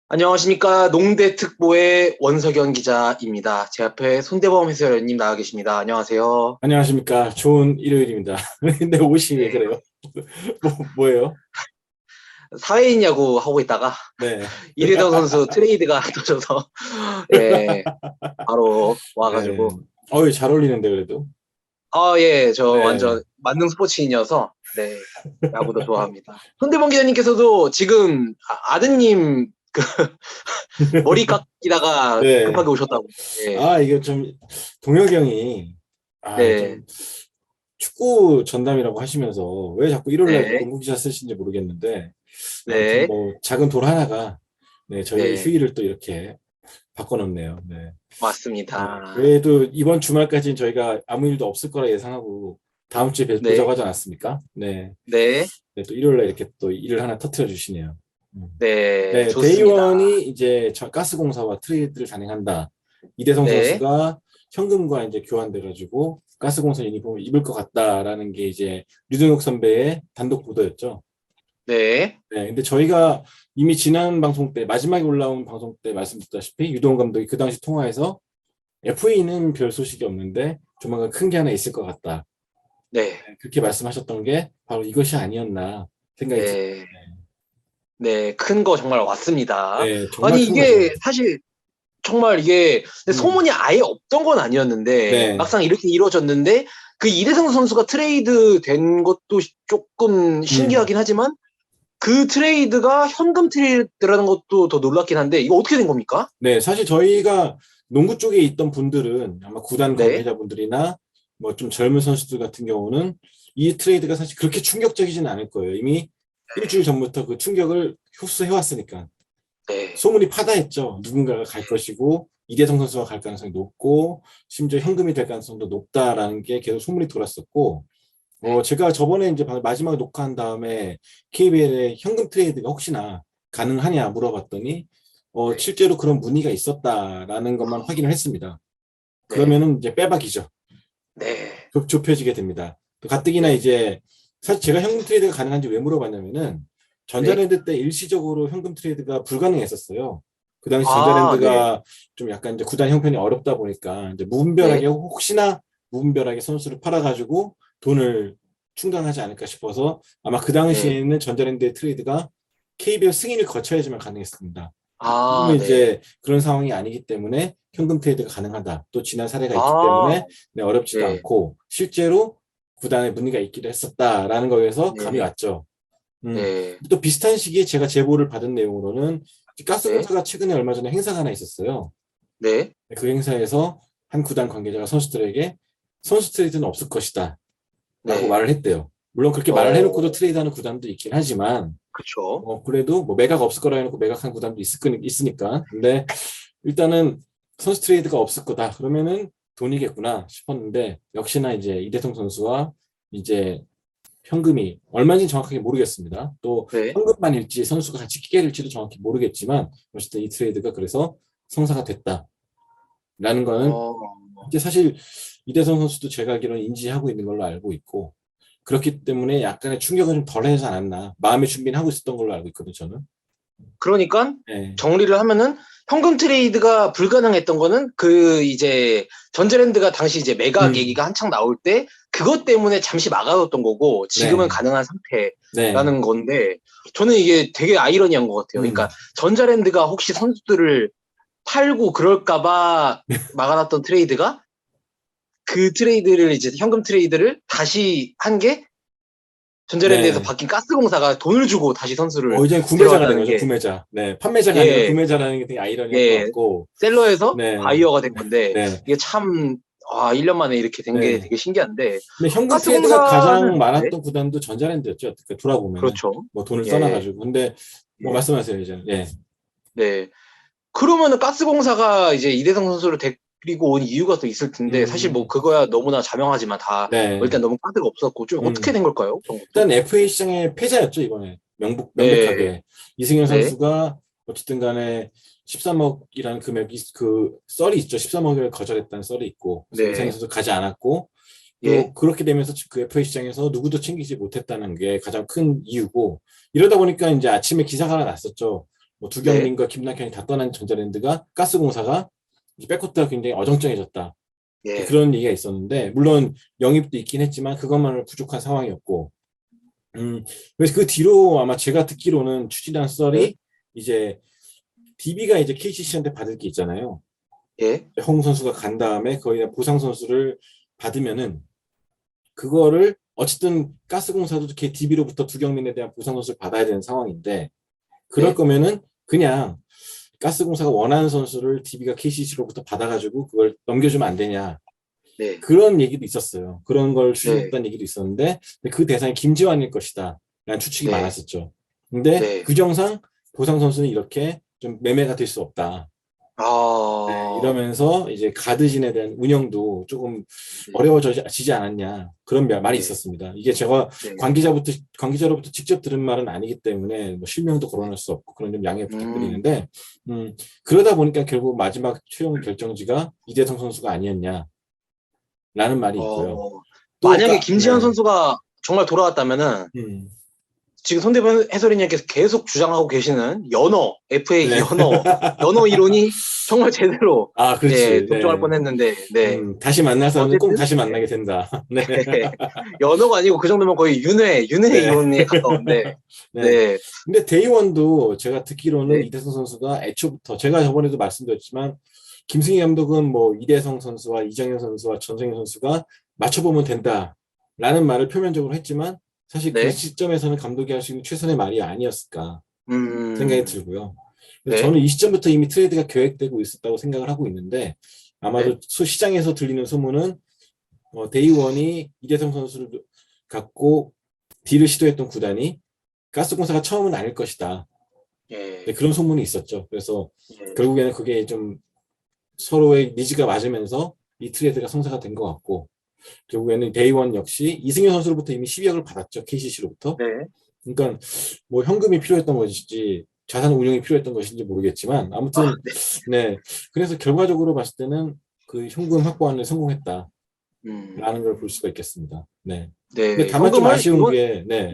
안녕하십니까. 농대 특보의 원석영 기자입니다. 제 앞에 손대범 해설위원님 나와 계십니다. 안녕하세요. 안녕하십니까. 좋은 일요일입니다. 근데 옷이 왜 네. 그래요? 뭐예요? 사회인 야구 하고 있다가 네. 이대성 선수 트레이드가 터져서 예, 바로 네. 와가지고 잘 어울리는데, 그래도. 예, 저 네. 완전 만능 스포츠인이어서 네, 야구도 좋아합니다. 손대범 기자님께서도 지금 아드님 그 머리 깎이다가 네. 급하게 오셨다고. 네, 이게 좀, 동혁이 형이, 네, 좀, 축구 전담이라고 하시면서, 왜 자꾸 일요일날 네, 농구 기사 쓰시는지 모르겠는데, 아무튼 네, 뭐, 작은 돌 하나가, 네, 저희의 네, 휴일을 또 이렇게 바꿔놓네요. 네. 네. 맞습니다. 그래도 이번 주말까지는 저희가 아무 일도 없을 거라 예상하고, 다음 주에 네, 뵈자고 하지 않았습니까? 네. 네. 네, 또 일요일날 이렇게 또 일을 하나 터트려 주시네요. 음. 네, 네, 좋습니다. 대의원이 이제 가스공사와 트레이드를 단행한다. 이대성 네, 선수가 현금과 이제 교환돼가지고 가스공사 유니폼을 입을 것 같다라는 게 이제 류동혁 선배의 단독 보도였죠. 네, 네, 근데 저희가 이미 지난 방송 때 마지막에 올라온 방송 때 말씀드렸다시피 유동혁 감독이 그 당시 통화에서 FA는 별 소식이 없는데 조만간 큰 게 하나 있을 것 같다. 네, 네, 그렇게 말씀하셨던 게 바로 이것이 아니었나 생각이 듭니다. 네, 네, 큰 거 정말 왔습니다. 네, 정말 아니, 큰 거죠. 이게 사실 정말 이게 음, 소문이 아예 없던 건 아니었는데, 네. 막상 이렇게 이루어졌는데, 그 이대성 선수가 트레이드 된 것도 조금 음. 신기하긴 하지만, 그 트레이드가 현금 트레이드라는 것도 더 놀랍긴 한데, 이거 어떻게 된 겁니까? 네, 사실 저희가 농구 쪽에 있던 분들은 아마 구단 네, 관계자분들이나 뭐 좀 젊은 선수들 같은 경우는 이 트레이드가 사실 그렇게 충격적이지는 않을 거예요. 이미 일주일 전부터 그 충격을 흡수해왔으니까. 네, 소문이 파다했죠. 누군가가 갈 것이고, 이대성 선수가 갈 가능성이 높고, 심지어 현금이 될 가능성도 높다라는 게 계속 소문이 돌았었고, 제가 저번에 이제 마지막에 녹화한 다음에 KBL에 현금 트레이드가 혹시나 가능하냐 물어봤더니 네, 실제로 그런 문의가 있었다라는 것만 확인을 했습니다. 네, 그러면은 이제 빼박이죠. 네, 좁혀지게 됩니다. 또 가뜩이나 네, 이제 사실 제가 현금 트레이드가 가능한지 왜 물어봤냐면은 네. 전자랜드 때 일시적으로 현금 트레이드가 불가능했었어요. 그 당시 아, 네, 전자랜드가 좀 약간 이제 구단 형편이 어렵다 보니까 이제 네, 무분별하게 혹시나 무분별하게 선수를 팔아가지고 돈을 충당하지 않을까 싶어서 아마 그 네. 당시에는 전자랜드의 트레이드가 KBL 승인을 거쳐야지만 가능했습니다. 지금은 아, 네. 이제 그런 상황이 아니기 때문에 현금 트레이드가 가능하다. 또 지난 사례가 있기 아, 때문에 네, 어렵지도 네, 않고 실제로 구단에 문의가 있기도 했었다라는 거에서 감이 네, 왔죠. 네, 또 비슷한 시기에 제가 제보를 받은 내용으로는 네, 가스공사가 최근에 얼마 전에 행사가 하나 있었어요. 네, 그 행사에서 한 구단 관계자가 선수들에게 선수 트레이드는 없을 것이다 라고 네, 말을 했대요. 물론 그렇게 말을 해놓고도 어, 트레이드하는 구단도 있긴 하지만 그쵸. 그래도 뭐 매각 없을 거라 해놓고 매각한 구단도 있으니까. 근데 일단은 선수 트레이드가 없을 거다. 그러면은 돈이겠구나 싶었는데 역시나 이제 이대성 선수와 이제 현금이 얼마인지 정확하게 모르겠습니다. 또 네, 현금만일지 선수가 같이 끼게 될지도 정확히 모르겠지만 어쨌든 이 트레이드가 그래서 성사가 됐다라는 거는 어, 이제 사실 이대성 선수도 제가 알기로는 인지하고 있는 걸로 알고 있고 그렇기 때문에 약간의 충격은 좀 덜하지 않았나 마음의 준비는 하고 있었던 걸로 알고 있거든요. 저는. 그러니까 네. 정리를 하면은 현금 트레이드가 불가능했던 거는 그 이제 전자랜드가 당시 이제 매각 음, 얘기가 한창 나올 때 그것 때문에 잠시 막아뒀던 거고 지금은 네, 가능한 네, 상태라는 건데 저는 이게 되게 아이러니한 것 같아요. 음, 그러니까 전자랜드가 혹시 선수들을 팔고 그럴까봐 막아놨던 트레이드가 그 트레이드를 이제 현금 트레이드를 다시 한 게 전자랜드에서 네. 바뀐 가스공사가 돈을 주고 다시 선수를 이제 구매자가 된 데려왔다는 거죠, 게 구매자. 네, 판매자가 아니라 예, 구매자라는 게 되게 아이러니한 것 예, 같고, 셀러에서 네, 바이어가 된 건데 네, 이게 참 1년 만에 이렇게 된 게 네. 되게 신기한데 근데 현금 트레이드가 가장 가스공사는 네, 많았던 구단도 전자랜드였죠. 어떻게 돌아보면은 그렇죠. 뭐 돈을 예, 써놔가지고. 근데 뭐 예, 말씀하세요, 이제. 예, 네. 그러면은 가스공사가 이제 이대성 선수를 데리고 온 이유가 또 있을 텐데 사실 뭐 음, 그거야 너무나 자명하지만 다 네, 일단 너무 카드가 없었고 좀 어떻게 음. 된 걸까요? 그런 것도? 일단 FA 시장의 패자였죠, 이번에. 네, 명백하게. 이승현 네, 선수가 어쨌든 간에 13억이라는 금액이 그 썰이 있죠. 13억을 거절했다는 썰이 있고. 그래서 이승현 네, 선수 가지 않았고 또 예, 그렇게 되면서 그 FA 시장에서 누구도 챙기지 못했다는 게 가장 큰 이유고 이러다 보니까 이제 아침에 기사가 하나 났었죠. 뭐 네. 두경민과 김낙현이 다 떠난 전자랜드가 가스공사가 이제 백코트가 굉장히 어정쩡해졌다. 예. 그런 얘기가 있었는데 물론 영입도 있긴 했지만 그것만으로 부족한 상황이었고 그래서 그 뒤로 아마 제가 듣기로는 추진한 네. 썰이 이제 DB가 이제 KCC한테 받을 게 있잖아요. 예. 홍 선수가 간 다음에 거의 다 보상 선수를 받으면은 그거를 어쨌든 가스공사도 DB로부터 두경민에 대한 보상 선수를 받아야 되는 상황인데 그럴 네. 거면은 그냥 가스공사가 원하는 선수를 DB가 KCC로부터 받아가지고 그걸 넘겨주면 안 되냐 네. 그런 얘기도 있었어요. 그런 걸 네. 추진했다는 얘기도 있었는데 그 대상이 김지환일 것이다 라는 추측이 네. 많았었죠. 근데 네. 규정상 보상 선수는 이렇게 좀 매매가 될 수 없다. 네, 아, 이러면서 이제 가드진에 대한 운영도 조금 네. 어려워지지 않았냐 그런 말이 네. 있었습니다. 이게 제가 네. 관계자로부터 직접 들은 말은 아니기 때문에 뭐 실명도 거론할 수 없고 그런 좀 양해 음, 부탁드리는데 그러다 보니까 결국 마지막 최종 결정지가 이대성 선수가 아니었냐라는 말이 있고요. 어, 또 만약에 김지현 네, 선수가 정말 돌아왔다면은 음, 지금 손대범 해설위원님께서 계속 주장하고 계시는 FA 네, 연어 이론이 정말 제대로 아 예, 그렇지, 적중할 네, 뻔했는데, 네. 다시 만날 사람은 꼭 어쨌든 다시 만나게 된다. 네, 연어가 아니고 그 정도면 거의 윤회 네. 이론에 가까운데, 네. 네, 근데 데이원도 제가 듣기로는 네, 이대성 선수가 애초부터 제가 저번에도 말씀드렸지만 김승희 감독은 뭐 이대성 선수와 이정현 선수와 전성현 선수가 맞춰보면 된다라는 말을 표면적으로 했지만 사실 그 네, 시점에서는 감독이 할 수 있는 최선의 말이 아니었을까 생각이 음, 들고요. 그래서 네, 저는 이 시점부터 이미 트레이드가 계획되고 있었다고 생각을 하고 있는데 네, 아마도 시장에서 들리는 소문은 데이원이 이대성 선수를 갖고 딜을 시도했던 구단이 가스공사가 처음은 아닐 것이다. 네, 예, 그런 소문이 있었죠. 그래서 예, 결국에는 그게 좀 서로의 니즈가 맞으면서 이 트레이드가 성사가 된 것 같고 결국에는 데이원 역시 이승현 선수로부터 이미 12억을 받았죠. KCC로부터. 네, 그러니까 뭐 현금이 필요했던 것인지 자산 운용이 필요했던 것인지 모르겠지만 아, 아무튼 네. 그래서 결과적으로 봤을 때는 그 현금 확보하는 데 성공했다라는 음, 걸 볼 수가 있겠습니다. 네. 근데 네, 다만 좀 현금을 아쉬운 이번, 게 네. 네,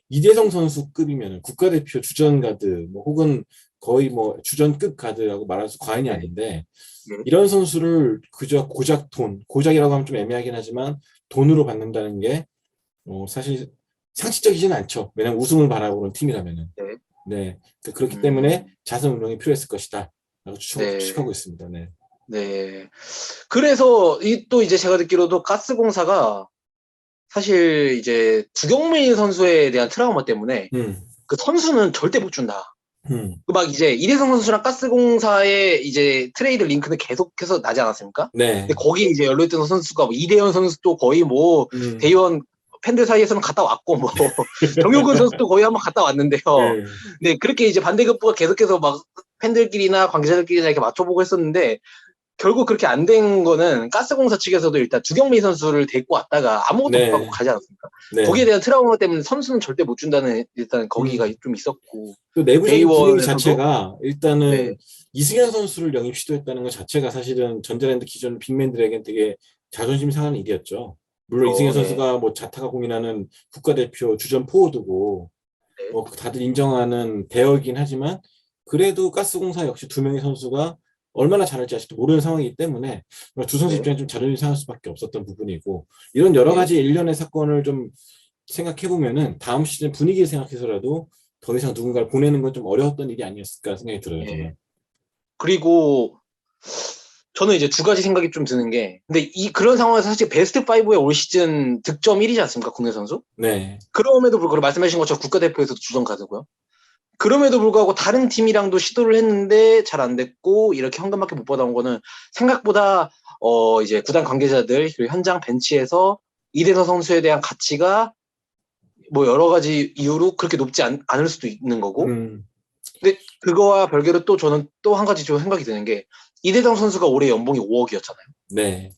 이대성 선수급이면 국가대표 주전 가드 뭐 혹은 거의 뭐 주전급 가드라고 말할 수 과언이 네, 아닌데 네, 이런 선수를 그저 고작이라고 하면 좀 애매하긴 하지만 돈으로 받는다는 게 사실 상식적이지는 않죠. 왜냐하면 우승을 바라보는 팀이라면은. 네, 네. 그렇기 때문에 음, 자선 운용이 필요했을 것이다. 라고 네, 추측하고 있습니다. 네. 네. 그래서 또 이제 제가 듣기로도 가스공사가 사실 이제 두경민 선수에 대한 트라우마 때문에 음, 그 선수는 절대 못 준다. 음, 그 막 이제 이대성 선수랑 가스공사의 이제 트레이드 링크는 계속해서 나지 않았습니까? 근데 네. 거기에 이제 연루했던 선수가 뭐 이대현 선수도 거의 뭐 음, 대의원 팬들 사이에서는 갔다 왔고 뭐 정효근 선수도 거의 한번 갔다 왔는데요. 네. 근데 그렇게 이제 반대급부가 계속해서 막 팬들끼리나 관계자들끼리나 이렇게 맞춰보고 했었는데 결국 그렇게 안 된 거는 가스공사 측에서도 일단 두경민 선수를 데리고 왔다가 아무것도 못 받고 네. 가지 않았습니까? 거기에 네. 대한 트라우마 때문에 선수는 절대 못 준다는 일단 거기가 음. 좀 있었고 그 내부적인 분위기 데이원에서도 자체가 네, 일단은 이승현 선수를 영입 시도했다는 것 자체가 사실은 전자랜드 기존 빅맨들에겐 되게 자존심 상하는 일이었죠. 물론 이승현 네, 선수가 뭐 자타가 공인하는 국가대표 주전 포워드고 네, 뭐 다들 인정하는 대어이긴 하지만 그래도 가스공사 역시 두 명의 선수가 얼마나 잘할지 아직도 모르는 상황이기 때문에 두 선수 네, 입장에 좀 자존심 상할 수밖에 없었던 부분이고 이런 여러 네, 가지 일련의 사건을 좀 생각해 보면은 다음 시즌 분위기를 생각해서라도 더 이상 누군가를 보내는 건 좀 어려웠던 일이 아니었을까 생각이 들어요, 예. 저는. 그리고 저는 이제 두 가지 생각이 좀 드는 게 근데 그런 상황에서 사실 베스트 5의 올 시즌 득점 1위지 않습니까? 국내 선수? 네, 그럼에도 불구하고 말씀하신 것처럼 국가대표에서도 주전 가드고요. 그럼에도 불구하고 다른 팀이랑도 시도를 했는데 잘 안 됐고 이렇게 현금밖에 못 받아온 거는 생각보다 이제 구단 관계자들 그리고 현장 벤치에서 이대서 선수에 대한 가치가 뭐 여러 가지 이유로 그렇게 높지 않을 수도 있는 거고 음, 근데 그거와 별개로 또 저는 또 한 가지 좀 생각이 드는 게 이대성 선수가 올해 연봉이 5억이었잖아요. 네,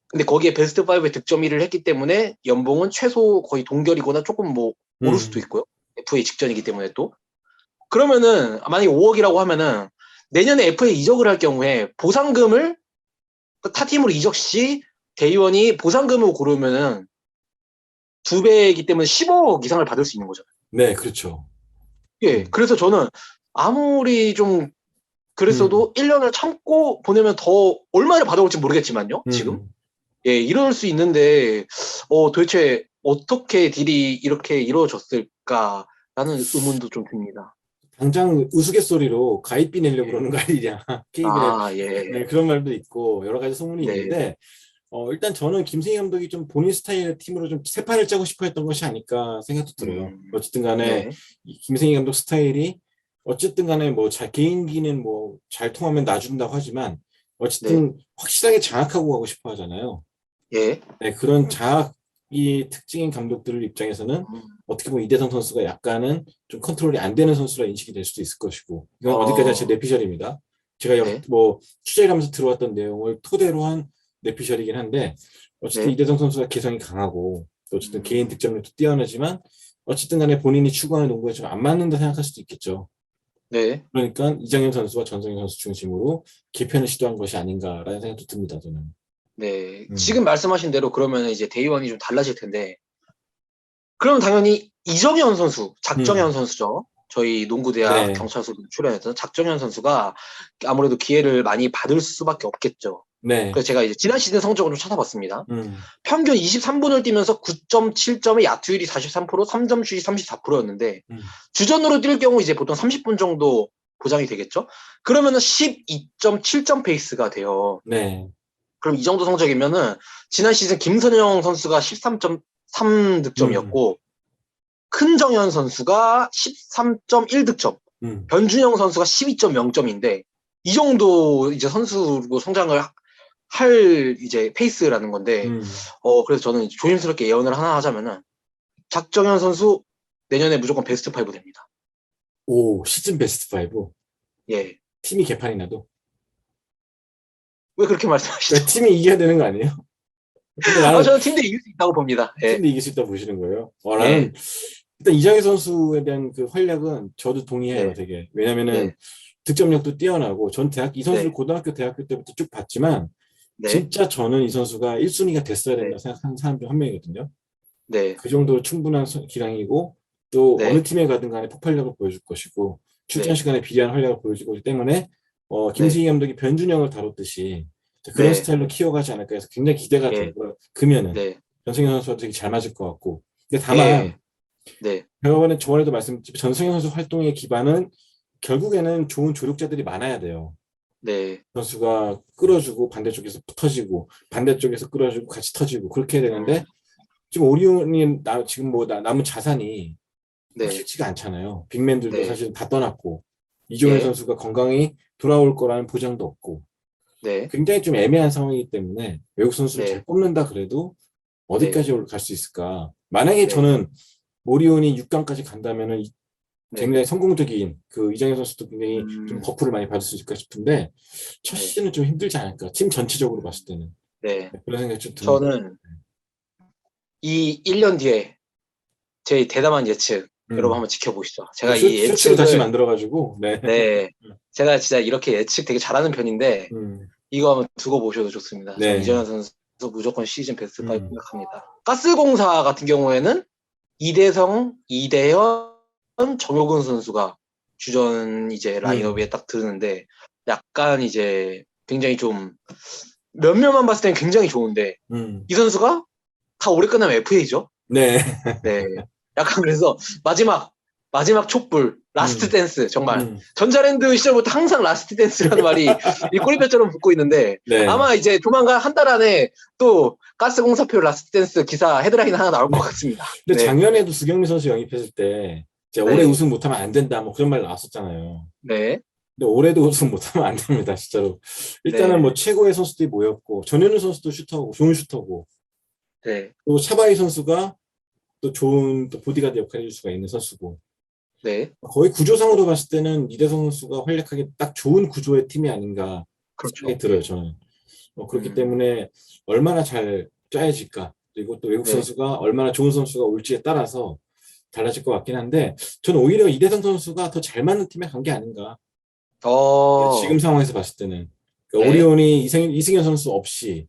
근데 거기에 베스트 5에 득점 1위를 했기 때문에 연봉은 최소 거의 동결이거나 조금 뭐 오를 수도 음, 있고요. FA 직전이기 때문에 또 그러면은 만약에 5억이라고 하면은 내년에 FA 이적을 할 경우에 보상금을 타 팀으로 이적 시 대의원이 보상금을 고르면은 두 배이기 때문에 15억 이상을 받을 수 있는 거잖아요. 네, 그렇죠. 예, 음, 그래서 저는 아무리 좀 그랬어도 1년을 참고 보내면 더 얼마를 받아올지 모르겠지만요. 지금 예, 이럴 수 있는데 도대체 어떻게 딜이 이렇게 이루어졌을까라는 의문도 좀 듭니다. 당장 우스갯소리로 가입비 내려고 예. 그러는 거 아니냐. KBL. 아, 예. 네, 그런 말도 있고 여러 가지 소문이 네, 네, 있는데 일단 저는 김승희 감독이 좀 본인 스타일의 팀으로 좀 새 판을 짜고 싶어 했던 것이 아닐까 생각도 들어요. 어쨌든 간에 네, 이 김승희 감독 스타일이 어쨌든 간에 뭐 개인기는 뭐 잘 통하면 놔준다고 하지만 네, 어쨌든 확실하게 장악하고 가고 싶어 하잖아요. 예. 네, 그런 자학이 특징인 감독들 입장에서는 음, 어떻게 보면 이대성 선수가 약간은 좀 컨트롤이 안 되는 선수라 인식이 될 수도 있을 것이고 이건 어디까지나 제 어, 내피셜입니다. 제가 네, 뭐 취재를 하면서 들어왔던 내용을 토대로 한 내피셜이긴 한데 어쨌든 네, 이대성 선수가 개성이 강하고 또 어쨌든 개인 음, 득점력도 뛰어나지만 어쨌든 간에 본인이 추구하는 농구에 좀 안 맞는다 생각할 수도 있겠죠. 네, 그러니까 이정현 선수와 전성현 선수 중심으로 개편을 시도한 것이 아닌가라는 생각도 듭니다. 저는. 네. 음. 지금 말씀하신 대로 그러면 이제 데이원이 좀 달라질 텐데, 그럼 당연히 이정현 선수, 작정현 음. 선수죠. 저희 농구대학 네. 경찰서 출연했던 작정현 선수가 아무래도 기회를 많이 받을 수밖에 없겠죠. 네. 그래서 제가 이제 지난 시즌 성적을 좀 찾아봤습니다. 음. 평균 23분을 뛰면서 9.7점의 야투율이 43%, 3점 슛이 34%였는데 음. 주전으로 뛸 경우 이제 보통 30분 정도 보장이 되겠죠? 그러면은 12.7점 페이스가 돼요. 네. 그럼 이 정도 성적이면은 지난 시즌 김선영 선수가 13.3 음. 득점이었고 큰정현 선수가 13.1득점, 음. 변준영 선수가 12.0점인데 이 정도 이제 선수로 성장을 할 이제 페이스라는 건데 음. 그래서 저는 조심스럽게 예언을 하나 하자면은 작정현 선수 내년에 무조건 베스트 5 됩니다. 오, 시즌 베스트 5. 예. 팀이 개판이 나도. 왜 그렇게 말씀하시죠? 그러니까 팀이 이겨야 되는 거 아니에요? 근데 나는 저는 팀 대 이길 수 있다고 봅니다. 예. 팀도 이길 수 있다 보시는 거예요. 예. 나는 일단 이정희 선수에 대한 그 활약은 저도 동의해요, 네. 되게. 왜냐면은 네. 득점력도 뛰어나고 전 이 선수를 네. 고등학교, 대학교 때부터 쭉 봤지만 네. 진짜 저는 이 선수가 1순위가 됐어야 된다 네. 생각하는 사람 중 한 명이거든요. 네. 그 정도로 충분한 기량이고 또 어느 네. 팀에 가든 간에 폭발력을 보여줄 것이고 출전 네. 시간에 비례한 활약을 보여주고 있기 때문에 네. 김승희 감독이 변준영을 다뤘듯이 그런 네. 스타일로 키워가지 않을까 해서 굉장히 기대가 돼요. 예. 그러면은 네. 전승현 선수와 되게 잘 맞을 것 같고 근데 다만 예. 네. 저번에도 말씀드렸지만 전승현 선수 활동의 기반은 결국에는 좋은 조력자들이 많아야 돼요. 네. 선수가 끌어주고 반대쪽에서 터지고 반대쪽에서 끌어주고 같이 터지고 그렇게 해야 음, 되는데 지금 오리온이 지금 뭐 남은 자산이 네. 확실치가 않잖아요. 빅맨들도 네. 사실 다 떠났고 이종현 예. 선수가 건강히 돌아올 거라는 보장도 없고 네. 굉장히 좀 애매한 상황이기 때문에 외국 선수를 잘 네. 뽑는다 그래도 네. 어디까지 갈 수 있을까? 만약에 네. 저는 오리온이 6강까지 간다면은 네. 굉장히 성공적인 그 이정현 선수도 굉장히 좀 음, 버프를 많이 받을 수 있을까 싶은데 첫 네. 시즌은 좀 힘들지 않을까? 팀 전체적으로 봤을 때는 네. 그런 생각이 좀 듭니다. 저는 이 1년 뒤에 제 대담한 예측 여러분 음. 한번 지켜보시죠. 이거 제가 이 쇼츠로 다시 예측을 만들어가지고 네. 네. 제가 진짜 이렇게 예측 되게 잘하는 편인데 음. 이거 한번 두고 보셔도 좋습니다. 전 네. 이정현 선수 무조건 시즌 베스트 5 음. 생각합니다. 가스공사 같은 경우에는 이대성, 이대현, 정효근 선수가 주전 이제 라인업에 음. 딱 드는데 약간 이제 굉장히 좀 몇몇만 봤을 때는 굉장히 좋은데 음. 이 선수가 다 올해 끝나면 FA죠. 네. 네. 약간 그래서 마지막 촛불 라스트 음. 댄스 정말 음. 전자랜드 시절부터 항상 라스트 댄스라는 말이 이 꼬리뼈처럼 붙고 있는데 네. 아마 이제 조만간 한 달 안에 또 가스공사표 라스트 댄스 기사 헤드라인 하나 나올 것 같습니다. 근데 네, 작년에도 수경민 선수 영입했을 때 이제 올해 네, 우승 못하면 안 된다 뭐 그런 말 나왔었잖아요. 네, 근데 올해도 우승 못하면 안 됩니다, 진짜로. 일단은 뭐 네, 최고의 선수들이 모였고 전현우 선수도 슈터고 좋은 슈터고 네, 또 차바이 선수가 또 좋은 또 보디가드 역할을 해줄 수가 있는 선수고 네, 거의 구조상으로 봤을 때는 이대성 선수가 활약하기 딱 좋은 구조의 팀이 아닌가 생각이 그렇죠. 들어요, 저는. 그렇기 음, 때문에 얼마나 잘 짜여질까 그리고 또 외국 네, 선수가 얼마나 좋은 선수가 올지에 따라서 달라질 것 같긴 한데 저는 오히려 이대성 선수가 더 잘 맞는 팀에 간 게 아닌가 지금 어, 상황에서 봤을 때는 그러니까 네, 오리온이 이승현 선수 없이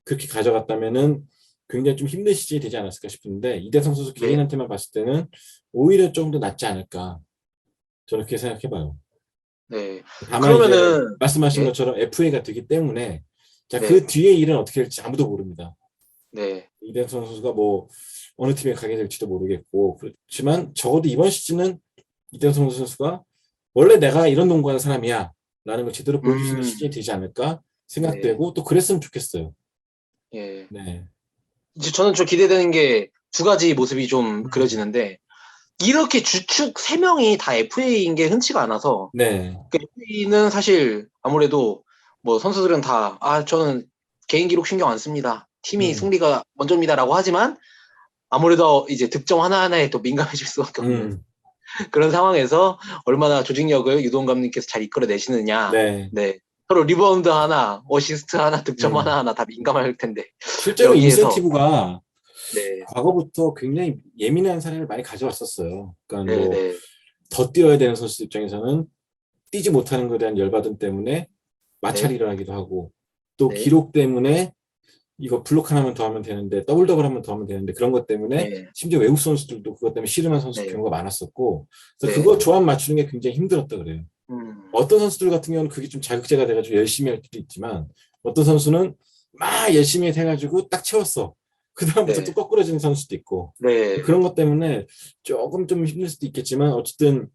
그렇게 가져갔다면은 굉장히 좀 힘든 시즌이 되지 않았을까 싶은데 이대성 선수 네, 개인한테만 봤을 때는 오히려 좀 더 낫지 않을까 저는 그렇게 생각해봐요. 네. 다만 이제 그러면은 말씀하신 예? 것처럼 FA가 되기 때문에 자, 그 네. 뒤에 일은 어떻게 될지 아무도 모릅니다. 네. 이대성 선수가 뭐 어느 팀에 가게 될지도 모르겠고 그렇지만 적어도 이번 시즌은 이대성 선수가 원래 내가 이런 농구하는 사람이야 라는 걸 제대로 보여줄 수 있는 시즌이 음. 되지 않을까 네. 생각되고 또 그랬으면 좋겠어요. 예. 네. 이제 저는 좀 기대되는 게 두 가지 모습이 좀 음. 그려지는데 이렇게 주축 세 명이 다 FA인 게 흔치가 않아서 네. FA는 사실 아무래도 뭐 선수들은 다 저는 개인 기록 신경 안 씁니다. 팀이 음. 승리가 먼저입니다라고 하지만 아무래도 이제 득점 하나하나에 또 민감해질 수밖에 없는 음. 그런 상황에서 얼마나 조직력을 유동 감독님께서 잘 이끌어내시느냐. 네. 네. 서로 리바운드 하나, 어시스트 하나, 득점 음. 하나하나 다 민감할 텐데 실제로 여기에서 인센티브가 네, 과거부터 굉장히 예민한 사례를 많이 가져왔었어요. 그러니까 네, 뭐 네, 더 뛰어야 되는 선수 입장에서는 뛰지 못하는 것에 대한 열받음 때문에 마찰이 네, 일어나기도 하고 또 네, 기록 때문에 이거 블록 하나만 더 하면 되는데 더블 더블 하면 더 하면 되는데 그런 것 때문에 네, 심지어 외국 선수들도 그것 때문에 씨름한 선수 네, 경우가 많았었고 그래서 네, 그거 조합 맞추는 게 굉장히 힘들었다 그래요. 음, 어떤 선수들 같은 경우는 그게 좀 자극제가 돼가지고 열심히 할 때도 있지만 어떤 선수는 막 열심히 해가지고 딱 채웠어. 그 다음부터 또 네, 거꾸러지는 선수도 있고 네, 그런 것 때문에 조금 좀 힘들 수도 있겠지만 어쨌든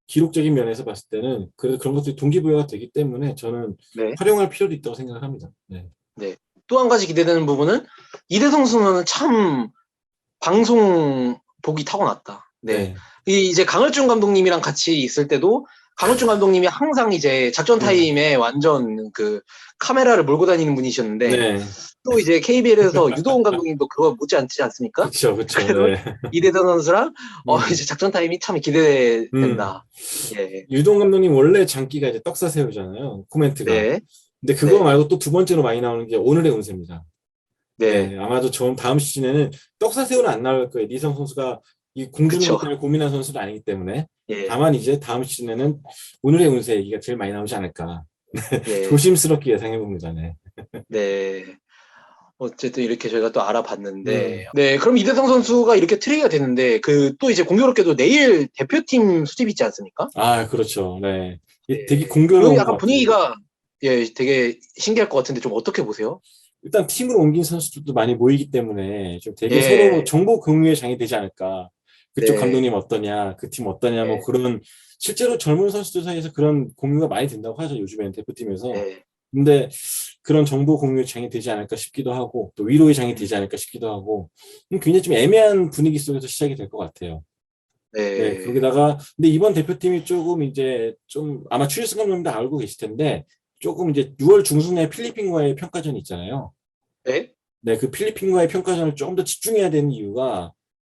기록적인 면에서 봤을 때는 그래도 그런 것들이 동기부여가 되기 때문에 저는 네, 활용할 필요도 있다고 생각을 합니다. 네. 네. 또 한 가지 기대되는 부분은 이대성 선수는 참 방송 보기 타고났다. 네. 네. 이제 강을준 감독님이랑 같이 있을 때도 강을준 감독님이 항상 이제 작전 음. 타임에 완전 그 카메라를 몰고 다니는 분이셨는데 네. 또 이제 KBL에서 유도훈 감독님도 그거 못지않지 않습니까? 그쵸, 그쵸. 그래서 네. 이대성 선수랑 음. 이제 작전 타임이 참 음. 기대된다. 예. 유동 감독님 원래 장기가 이제 떡사새우잖아요. 코멘트가. 네. 근데 그거 네. 말고 또 두 번째로 많이 나오는 게 오늘의 운세입니다. 네. 네, 아마도 저 다음 시즌에는 떡사새우는 안 나올 거예요. 니성 선수가 이 공주는 그쵸. 것 때문에 고민한 선수는 아니기 때문에. 예. 다만 이제 다음 시즌에는 오늘의 운세 얘기가 제일 많이 나오지 않을까. 예. 조심스럽게 예상해 봅니다. 네. 네. 어쨌든 이렇게 저희가 또 음. 알아봤는데, 네, 그럼 이대성 선수가 이렇게 트레이가 되는데, 또 이제 공교롭게도 내일 대표팀 수집 있지 않습니까? 아, 그렇죠. 네. 이게 되게 네. 요 공교로운 것 약간 같아요. 분위기가, 예, 되게 신기할 것 같은데, 좀 어떻게 보세요? 일단 팀으로 옮긴 선수들도 많이 모이기 때문에 좀 되게 서로 예, 정보 공유의 장이 되지 않을까. 그쪽 네, 감독님 어떠냐, 그 팀 어떠냐, 뭐 네, 그런 실제로 젊은 선수들 사이에서 그런 공유가 많이 된다고 하죠. 요즘에는 대표팀에서. 네, 근데 그런 정보 공유의 장이 되지 않을까 싶기도 하고 또 위로의 장이 음, 되지 않을까 싶기도 하고 굉장히 좀 애매한 분위기 속에서 시작이 될 것 같아요. 네, 네, 거기다가 근데 이번 대표팀이 조금 이제 좀 아마 추리스 감독님도 알고 계실 텐데 조금 이제 6월 중순에 필리핀과의 평가전이 있잖아요. 네, 네, 그 필리핀과의 평가전을 조금 더 집중해야 되는 이유가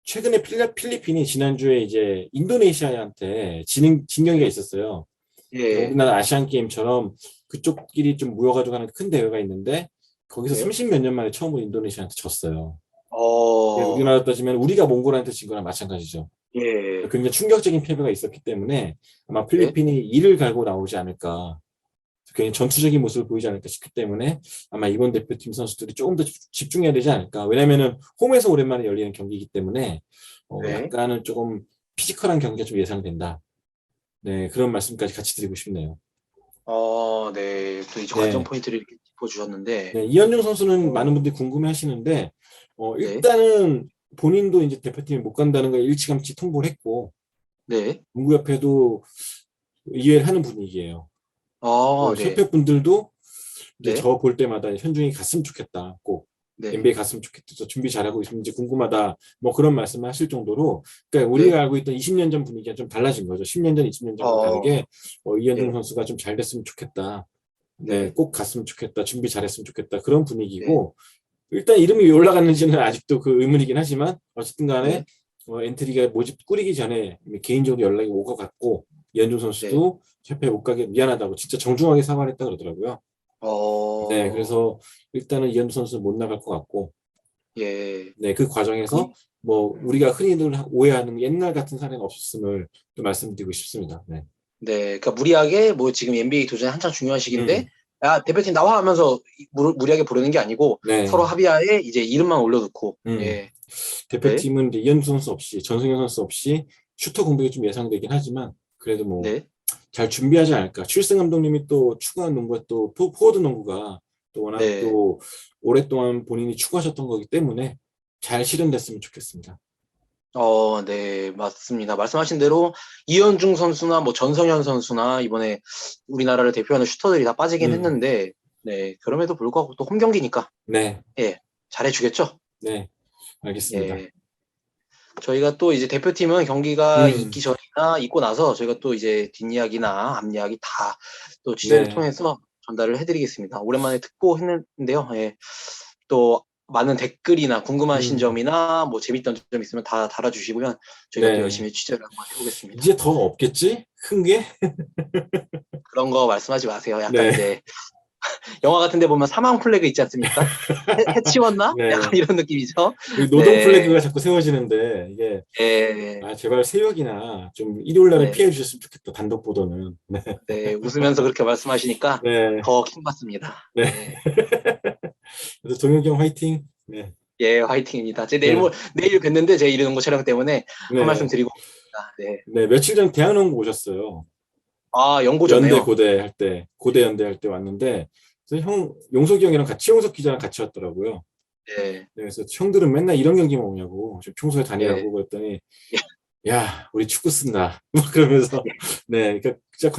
최근에 필리핀이 지난주에 이제 인도네시아한테 진 경기가 있었어요. 그러니까 예, 우리나라 아시안 게임처럼 그쪽끼리 좀 모여가지고 하는 큰 대회가 있는데 거기서 네, 30 몇 년 만에 처음으로 인도네시아한테 졌어요. 네, 어, 우리나라 따지면 우리가 몽골한테 진 거랑 마찬가지죠. 예, 굉장히 충격적인 패배가 있었기 때문에 아마 네, 필리핀이 이를 갈고 나오지 않을까. 굉장히 전투적인 모습을 보이지 않을까 싶기 때문에 아마 이번 대표팀 선수들이 조금 더 집중해야 되지 않을까. 왜냐면은 홈에서 오랜만에 열리는 경기이기 때문에 네, 약간은 조금 피지컬한 경기가 좀 예상된다. 네, 그런 말씀까지 같이 드리고 싶네요. 네, 또 이제 관전 네, 포인트를 이렇게 짚어주셨는데, 네, 이현중 선수는 많은 어, 분들이 궁금해 하시는데, 네, 일단은 본인도 이제 대표팀에 못 간다는 걸 일찌감치 통보를 했고, 네, 농구협회도 이해를 하는 분위기예요. 네, 협회 분들도 이제 네, 저 볼 때마다 현중이 갔으면 좋겠다. 꼭 네, NBA 갔으면 좋겠다. 저 준비 잘하고 있는지 궁금하다. 뭐 그런 말씀을 하실 정도로, 그러니까 네, 우리가 알고 있던 20년 전 분위기가 좀 달라진 거죠. 10년 전, 20년 전과 어, 다르게 이현중 네, 선수가 좀 잘 됐으면 좋겠다. 네, 네, 꼭 갔으면 좋겠다. 준비 잘했으면 좋겠다. 그런 네, 분위기고, 일단 이름이 왜 올라갔는지는 아직도 그 의문이긴 하지만 어쨌든 간에 네, 엔트리가 모집 꾸리기 전에 개인적으로 연락이 올 것 같고 이현중 네, 선수도 협회에 못 가게 미안하다고 진짜 정중하게 사과를 했다 그러더라고요. 네, 어, 그래서 일단은 이현중 선수는 못 나갈 것 같고 예. 네, 그 과정에서 그럼, 뭐 우리가 흔히들 오해하는 옛날 같은 사례는 없었음을 또 말씀드리고 싶습니다. 네. 네, 그러니까 무리하게 뭐 지금 NBA 도전이 한창 중요한 시기인데, 음, 야, 대표팀 나와 하면서 무리하게 부르는 게 아니고 서로 네. 합의하에 이제 이름만 올려놓고, 음. 예, 네, 대표팀은 이제 이현중 선수 없이 전승현 선수 없이 슈터 공백이 좀 예상되긴 하지만 그래도 뭐 네, 잘 준비하지 않을까. 추일승 감독님이 또 추구한 농구가 또 포워드 농구가 또 워낙 네. 또 오랫동안 본인이 추구하셨던 거기 때문에 잘 실현됐으면 좋겠습니다. 네, 맞습니다. 말씀하신 대로 이현중 선수나 뭐 전성현 선수나 이번에 우리나라를 대표하는 슈터들이 다 빠지긴 했는데, 네, 그럼에도 불구하고 또 홈 경기니까, 네, 예, 잘해주겠죠? 네, 알겠습니다. 예. 저희가 또 이제 대표팀은 경기가 있기 전이나 있고 나서 저희가 또 이제 뒷이야기나 앞이야기 다 또 취재를 네. 통해서 전달을 해드리겠습니다. 오랜만에 듣고 했는데요. 예. 또 많은 댓글이나 궁금하신 점이나 뭐 재밌던 점 있으면 다 달아주시고요. 저희가 또 네. 열심히 취재를 한번 해보겠습니다. 이제 더 없겠지? 큰 게? 그런 거 말씀하지 마세요. 약간 네. 이제 영화 같은 데 보면 사망 플래그 있지 않습니까? 해치웠나? 네. 약간 이런 느낌이죠. 노동 네. 플래그가 자꾸 세워지는데 이게 예. 제발 새벽이나 좀 일요일 날은 네. 피해 주셨으면 좋겠다. 단독 보도는. 네. 네, 웃으면서 그렇게 말씀하시니까 네. 더 킹받습니다. 네. 네. 그래서 동혁이 형 화이팅. 네. 예, 화이팅입니다. 제 네. 내일 뵀는데 제 이르는 거 촬영 때문에 네. 한 말씀 드리고 있습니다. 네. 네, 며칠 전 대학농구 오셨어요. 연고잖아요. 연대 고대 할 때, 고대 연대 할 때 왔는데 그래서 용석이 형이랑 같이 용석 기자랑 같이 왔더라고요. 네. 네, 그래서 형들은 맨날 이런 경기만 오냐고 좀 평소에 다니라고 네. 그랬더니 야, 우리 축구 쓴다. 막 그러면서 네, 그러니까 진짜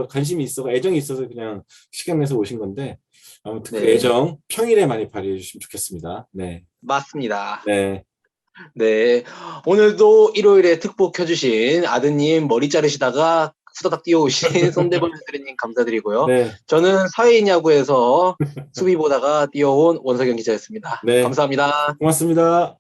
관심이 있어, 애정이 있어서 그냥 시간 내서 오신 건데 아무튼 그 네. 애정 평일에 많이 발휘해 주시면 좋겠습니다. 네. 맞습니다. 네. 네. 오늘도 일요일에 특보 켜주신 아드님 머리 자르시다가 후다닥 뛰어오신 손대범 선생님 감사드리고요. 네. 저는 사회인 야구에서 수비 보다가 뛰어온 원석영 기자였습니다. 네. 감사합니다. 고맙습니다.